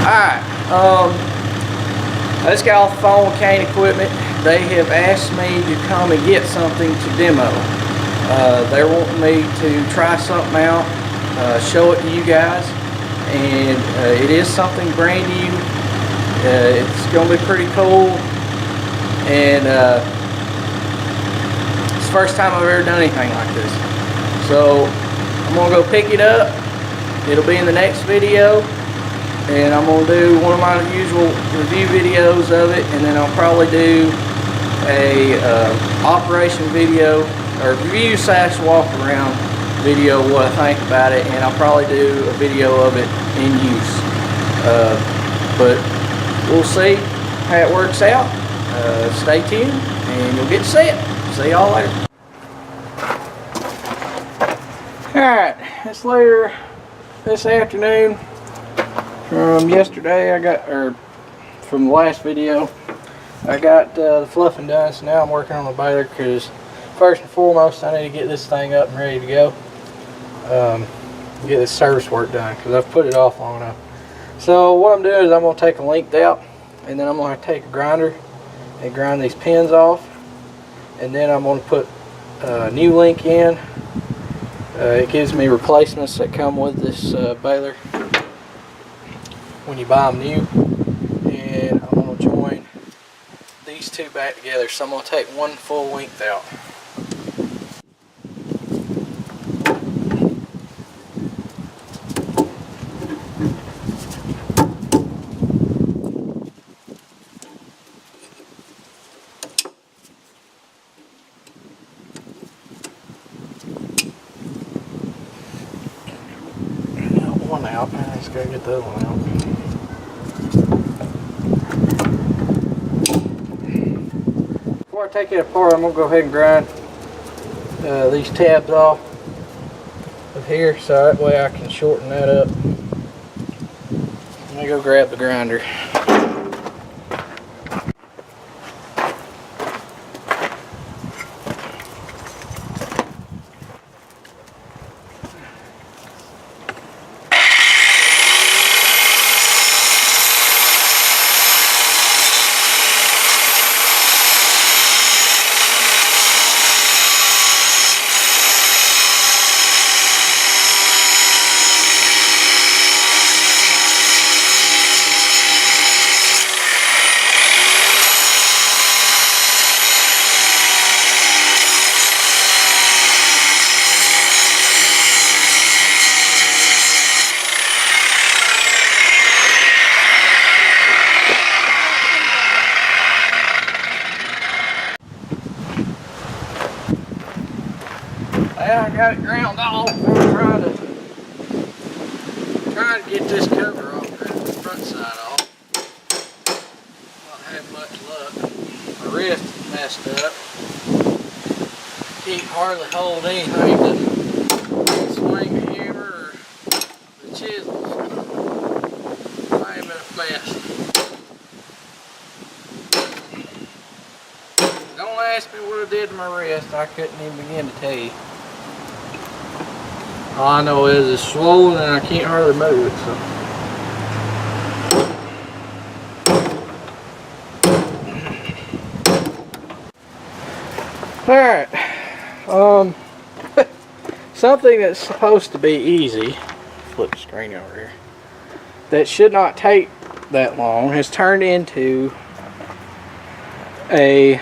Alright, I just got off the phone with Kane Equipment. They have asked me to come and get something to demo. They're wanting me to try something out, show it to you guys, and it is something brand new. It's going to be pretty cool, and it's the first time I've ever done anything like this. So I'm going to go pick it up. It'll be in the next video, and I'm going to do one of my usual review videos of it, and then I'll probably do a operation video, or review / walk around video of what I think about it, and I'll probably do a video of it in use. But we'll see how it works out. Stay tuned and you'll get to see it. See y'all later. Alright, it's later this afternoon from yesterday. From the last video, I got the fluffing done, so now I'm working on the baler, because first and foremost I need to get this thing up and ready to go. Get this service work done, because I've put it off long enough. So what I'm doing is I'm going to take a length out, and then I'm going to take a grinder and grind these pins off, and then I'm going to put a new link in. It gives me replacements that come with this baler when you buy them new, and I'm going to join these two back together. So I'm going to take one full length out. One out, and let's go get the other one out. Before I take it apart, I'm going to go ahead and grind these tabs off of here, so that way I can shorten that up. Let me go grab the grinder. Well, I got it ground off. I'm trying to get this cover off, the front side off. Not had much luck. My wrist is messed up. Can't hardly hold anything to swing the hammer or the chisels. I am in a mess. Don't ask me what I did to my wrist. I couldn't even begin to tell you. All I know is it's swollen and I can't hardly move it. So. Alright. Something that's supposed to be easy, flip the screen over here, that should not take that long, has turned into a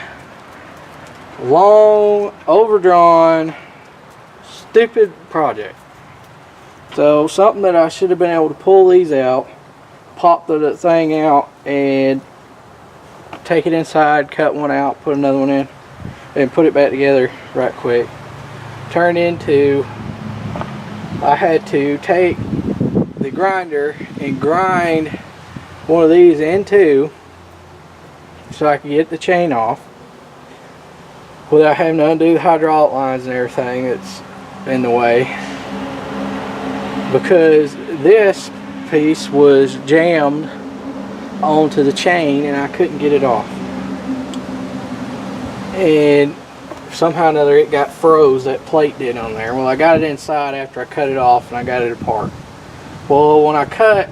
long, overdrawn, stupid project. So something that I should have been able to pull these out, pop the thing out, and take it inside, cut one out, put another one in, and put it back together right quick. Turned into, I had to take the grinder and grind one of these in two so I could get the chain off without having to undo the hydraulic lines and everything that's in the way, because this piece was jammed onto the chain and I couldn't get it off, and somehow or another it got froze, that plate did on there. Well, I got it inside after I cut it off and I got it apart. Well, when I cut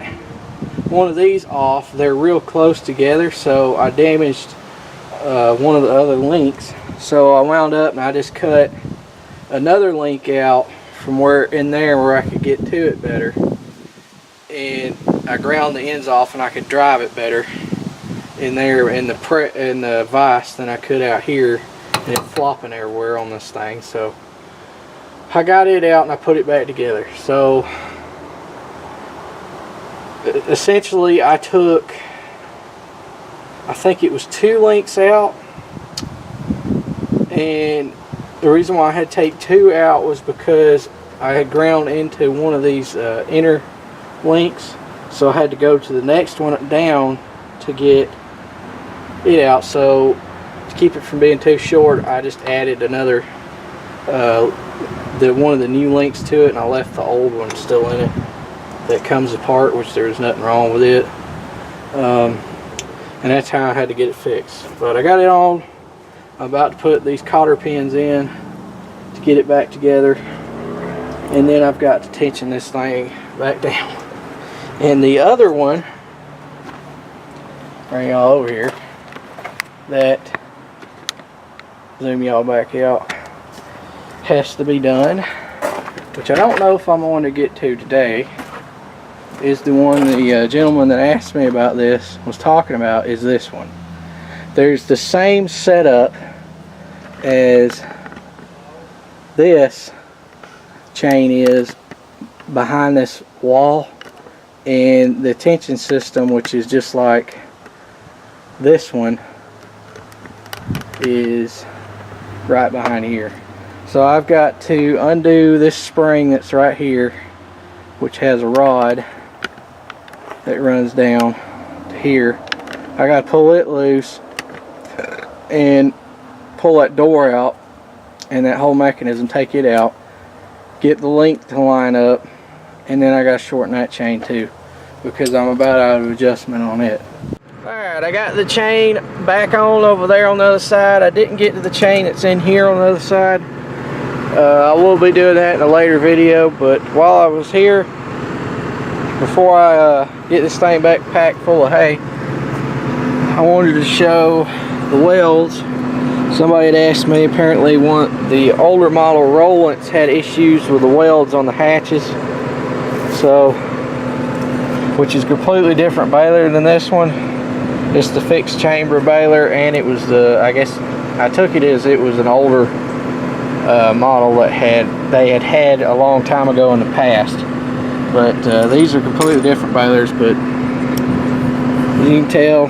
one of these off, they're real close together, so I damaged one of the other links. So I wound up and I just cut another link out from where in there where I could get to it better, and I ground the ends off and I could drive it better in there in the vise than I could out here, and it flopping everywhere on this thing. So I got it out and I put it back together. So essentially I took, I think it was 2 links out, and the reason why I had to take 2 out was because I had ground into one of these inner links, so I had to go to the next one down to get it out. So to keep it from being too short, I just added another one of the new links to it, and I left the old one still in it that comes apart, which there's nothing wrong with it. And that's how I had to get it fixed. But I got it on. I'm about to put these cotter pins in to get it back together, and then I've got to tension this thing back down. And the other one, bring y'all over here, that, zoom y'all back out, has to be done, which I don't know if I'm going to get to today, is the one the gentleman that asked me about this was talking about, is this one. There's the same setup as this chain is behind this wall, and the tension system, which is just like this one, is right behind here. So I've got to undo this spring that's right here, which has a rod that runs down to here. I got to pull it loose and pull that door out and that whole mechanism, take it out, get the link to line up, and then I got to shorten that chain too, because I'm about out of adjustment on it. Alright, I got the chain back on over there on the other side. I didn't get to the chain that's in here on the other side. I will be doing that in a later video, but while I was here, before I get this thing back packed full of hay, I wanted to show the welds. Somebody had asked me, apparently the older model Rollants had issues with the welds on the hatches, so, which is completely different baler than this one. It's the fixed chamber baler, and it was the, I guess I took it as it was an older model that they had a long time ago in the past. But these are completely different balers, but you can tell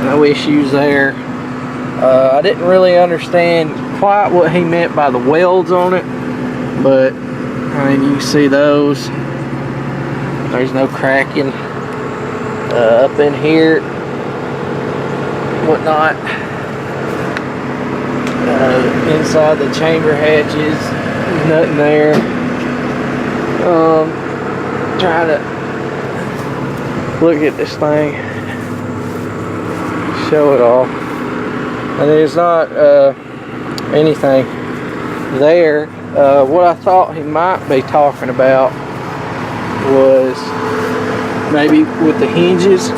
no issues there. I didn't really understand quite what he meant by the welds on it, but I mean, you can see those. There's no cracking up in here, whatnot. Inside the chamber hatches, there's nothing there. Trying to look at this thing, show it all, and there's not anything there. What I thought he might be talking about was maybe with the hinges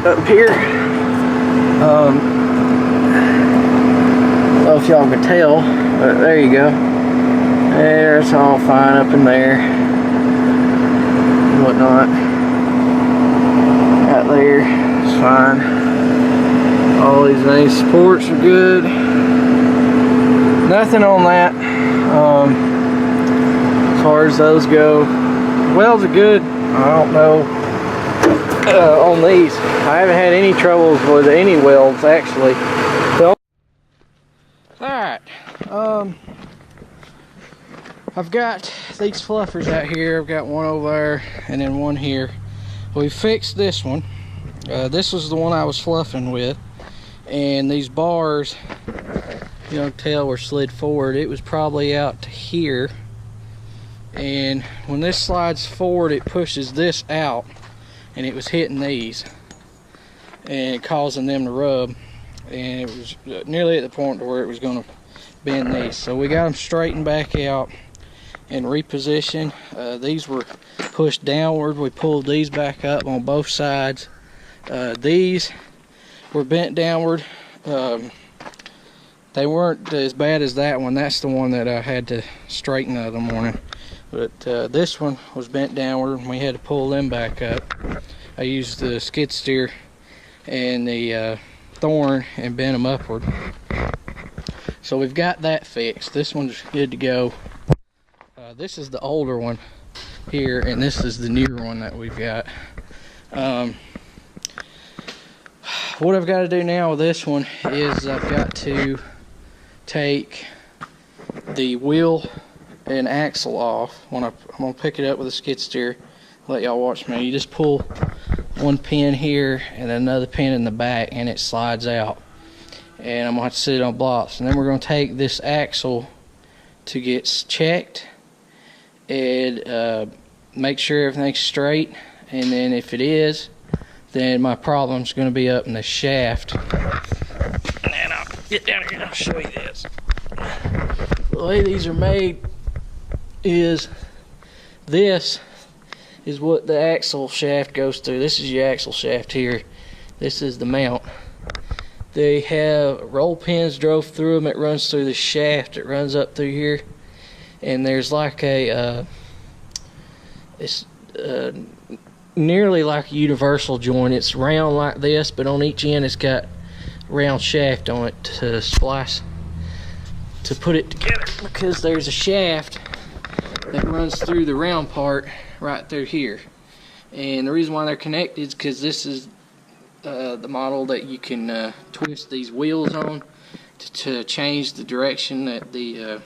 up here. I don't know if y'all can tell, but there you go. There, it's all fine up in there and whatnot. Right there, it's fine. All these nice supports are good. Nothing on that. As far as those go, welds are good. I don't know on these. I haven't had any troubles with any welds actually. So, alright, I've got these fluffers out here. I've got one over there and then one here. We fixed this one. This was the one I was fluffing with, and these bars, you don't tell, were slid forward. It was probably out to here, and when this slides forward it pushes this out, and it was hitting these and causing them to rub, and it was nearly at the point where it was going to bend these. So we got them straightened back out, and reposition. These were pushed downward. We pulled these back up on both sides. These were bent downward. They weren't as bad as that one. That's the one that I had to straighten the other morning. But this one was bent downward and we had to pull them back up. I used the skid steer and the thorn and bent them upward. So we've got that fixed. This one's good to go. This is the older one here, and this is the newer one that we've got. What I've got to do now with this one is I've got to take the wheel and axle off. I'm gonna pick it up with a skid steer. Let y'all watch me. You just pull one pin here and another pin in the back, and it slides out. And I'm gonna have to sit on blocks. And then we're gonna take this axle to get checked and make sure everything's straight. And then if it is, then my problem's gonna be up in the shaft. And I'll get down here and I'll show you this. The way these are made is this is what the axle shaft goes through. This is your axle shaft here. This is the mount. They have roll pins drove through them. It runs through the shaft. It runs up through here, and there's like a it's nearly like a universal joint. It's round like this, but on each end it's got a round shaft on it to splice, to put it together, because there's a shaft that runs through the round part right through here. And the reason why they're connected is because this is the model that you can twist these wheels on to change the direction that the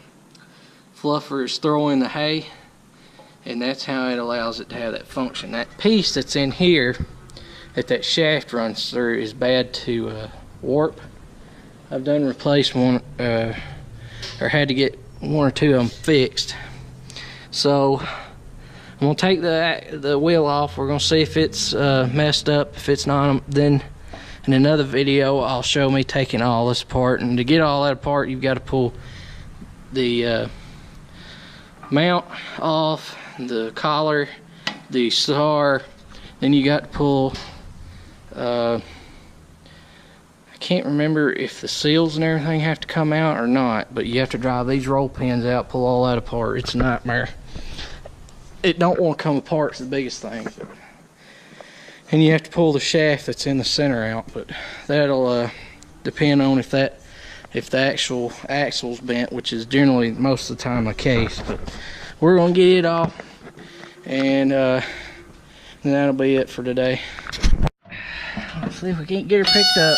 fluffer is throwing the hay, and that's how it allows it to have that function. That piece that's in here that shaft runs through is bad to warp. I've done replace one, or had to get one or two of them fixed. So I'm gonna take the wheel off. We're gonna see if it's messed up. If it's not, then in another video I'll show me taking all this apart. And to get all that apart, you've got to pull the mount off, the collar, the star. Then you got to pull. I can't remember if the seals and everything have to come out or not, but you have to drive these roll pins out, pull all that apart. It's a nightmare. It don't want to come apart, it's the biggest thing. And you have to pull the shaft that's in the center out, but that'll depend on if the actual axle's bent, which is generally most of the time the case. But we're gonna get it off, and that'll be it for today. Let's see if we can't get her picked up.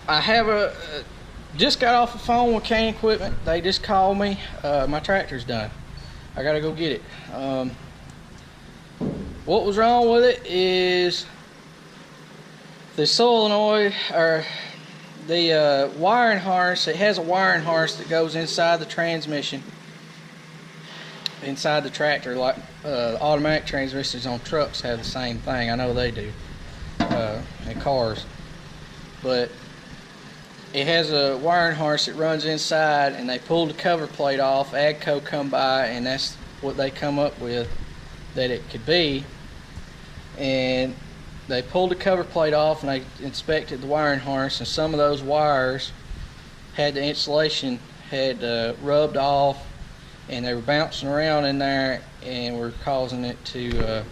I have just got off the phone with Cane Equipment. They just called me. My tractor's done. I gotta go get it. What was wrong with it is the solenoid, or the wiring harness. It has a wiring harness that goes inside the transmission, inside the tractor, like automatic transmissions on trucks have the same thing. I know they do, in cars. But it has a wiring harness that runs inside, and they pulled the cover plate off. AGCO come by, and that's what they come up with that it could be. And they pulled the cover plate off, and they inspected the wiring harness, and some of those wires had the insulation had rubbed off, and they were bouncing around in there and were causing it to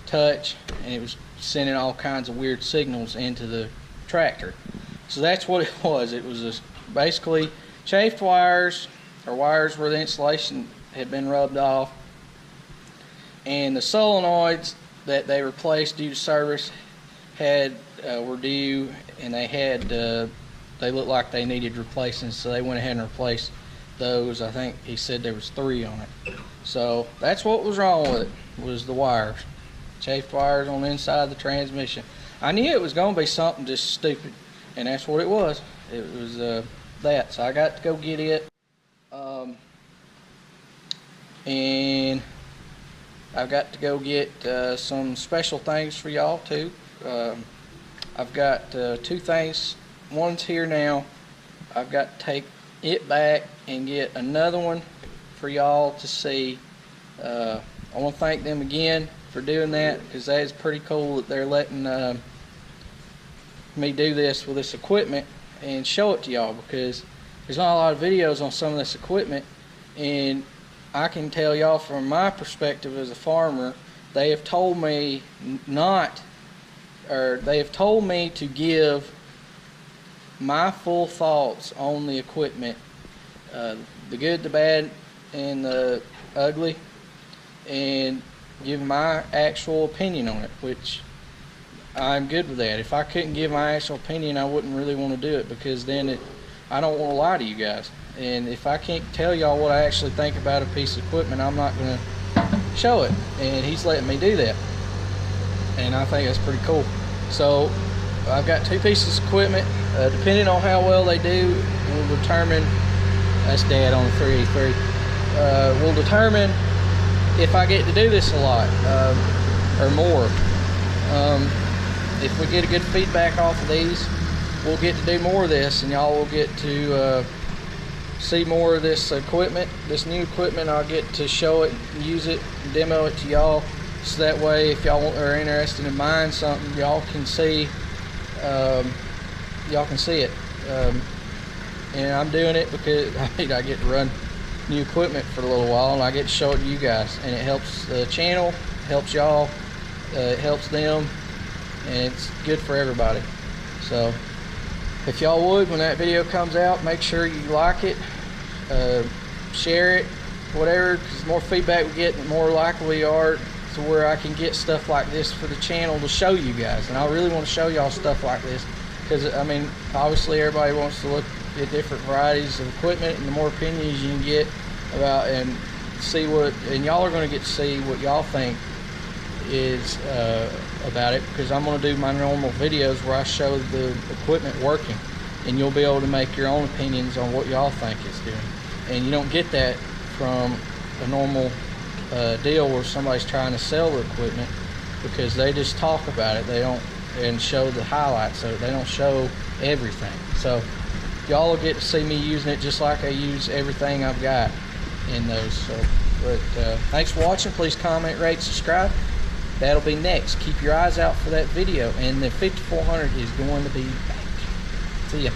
touch, and it was sending all kinds of weird signals into the tractor. So that's what it was. It was just basically chafed wires, or wires where the insulation had been rubbed off, and the solenoids that they replaced due to service were due, and they looked like they needed replacing, so they went ahead and replaced those. I think he said there was 3 on it. So that's what was wrong with it, was the wires. Chafed wires on the inside of the transmission. I knew it was going to be something just stupid, and that's what it was. It was that. So I got to go get it. And I've got to go get some special things for y'all too. I've got 2 things. One's here now. I've got to take it back and get another one for y'all to see. I want to thank them again for doing that, because that is pretty cool that they're letting me do this with this equipment and show it to y'all, because there's not a lot of videos on some of this equipment, and I can tell y'all from my perspective as a farmer, they have told me they have told me to give my full thoughts on the equipment, the good, the bad, and the ugly, and give my actual opinion on it, which I'm good with that. If I couldn't give my actual opinion, I wouldn't really want to do it, because then I don't want to lie to you guys. And if I can't tell y'all what I actually think about a piece of equipment, I'm not going to show it. And he's letting me do that, and I think that's pretty cool. So I've got 2 pieces of equipment. Depending on how well they do, will determine. That's Dad on the 383. Will determine if I get to do this a lot or more. If we get a good feedback off of these, we'll get to do more of this, and y'all will get to see more of this equipment, this new equipment. I'll get to show it, use it, demo it to y'all, so that way if y'all are interested in buying something, y'all can see it. And I'm doing it because I get to run new equipment for a little while, and I get to show it to you guys, and it helps the channel, helps y'all, it helps them, and it's good for everybody. So if y'all would, when that video comes out, make sure you like it, share it, whatever, because the more feedback we get, the more likely we are to where I can get stuff like this for the channel to show you guys. And I really want to show y'all stuff like this, because I mean, obviously everybody wants to look at different varieties of equipment, and the more opinions you can get about and see what, and y'all are going to get to see what y'all think is about it, because I'm going to do my normal videos where I show the equipment working, and you'll be able to make your own opinions on what y'all think it's doing. And you don't get that from a normal deal where somebody's trying to sell the equipment, because they just talk about it, they don't, and show the highlights, so they don't show everything. So y'all will get to see me using it just like I use everything I've got in those. So, but thanks for watching. Please comment, rate, subscribe. That'll be next. Keep your eyes out for that video, and the 5400 is going to be back. See ya.